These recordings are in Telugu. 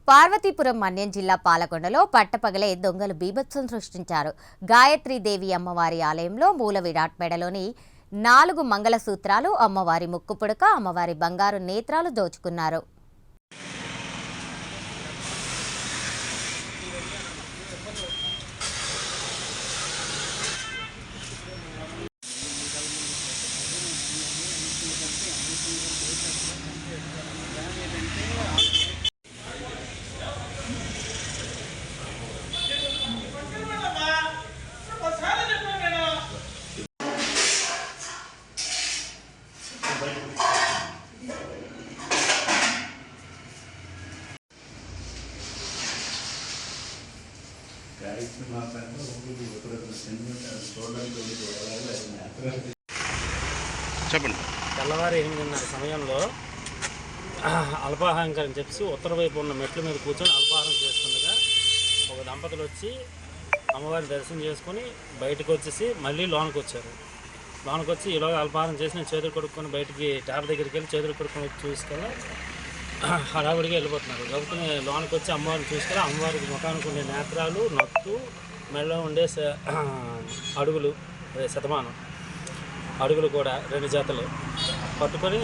పార్వతీపురం మన్యం జిల్లా పాలకొండలో పట్టపగలే దొంగలు బీభత్సం సృష్టించారు. గాయత్రీదేవి అమ్మవారి ఆలయంలో మూల విరాట్ మెడలోని 4 మంగళసూత్రాలు, అమ్మవారి ముక్కు పుడక, అమ్మవారి బంగారు నేత్రాలు దోచుకున్నారు. చెప్పండి. తెల్లవారు 8:30 సమయంలో అల్పాహారం అని చెప్పి ఉత్తర వైపు ఉన్న మెట్ల మీద కూర్చొని అల్పాహారం చేస్తుండగా ఒక దంపతులు వచ్చి అమ్మవారిని దర్శనం చేసుకొని బయటకు వచ్చేసి మళ్ళీ లోనికి వచ్చారు. లోనికి వచ్చి ఈలోగా అల్పాహారం చేసి నేను చేతులు కొడుక్కొని బయటికి ట్యాప్ దగ్గరికి వెళ్ళి చేతులు కొడుక్కొని చూసుకెళ్ళి హడావుడిగా వెళ్ళిపోతున్నారు. కాబట్టి లోనికి వచ్చి అమ్మవారిని చూసుకెళ్ళి అమ్మవారికి ముఖానికి ఉండే నేత్రాలు, నొత్తు, మెడలో ఉండే అడుగులు, శతమానం అడుగులు కూడా 2 జతలు పట్టుకొని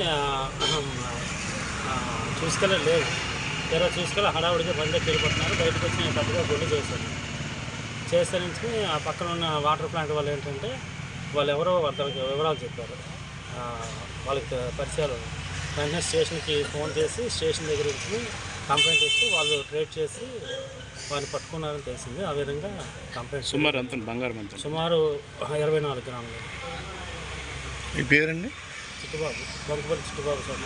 చూసుకెళ్ళి లేవు. తెర చూసుకెళ్ళి హడావుడిగా బండికి వెళ్ళిపోతున్నారు. బయటకు వచ్చి నేను పెద్దగా గుళ్ళు చేశాను. చేసరికి ఆ పక్కన ఉన్న వాటర్ ప్లాంట్ వాళ్ళు ఏంటంటే వాళ్ళు ఎవరో వాళ్ళకి వివరాలు చెప్పారు. వాళ్ళకి పరిచయాలు. వెంటనే స్టేషన్కి ఫోన్ చేసి స్టేషన్ దగ్గర నుంచి కంప్లైంట్ ఇస్తూ వాళ్ళు ట్రేట్ చేసి వారిని పట్టుకున్నారని తెలిసింది. ఆ విధంగా కంప్లైంట్ సుమారు అంత బంగారం అంత సుమారు 24 గ్రాములు. మీ పేరండి? చిట్టుబాబు, బంకుపల్లి చిట్టుబాబు సార్.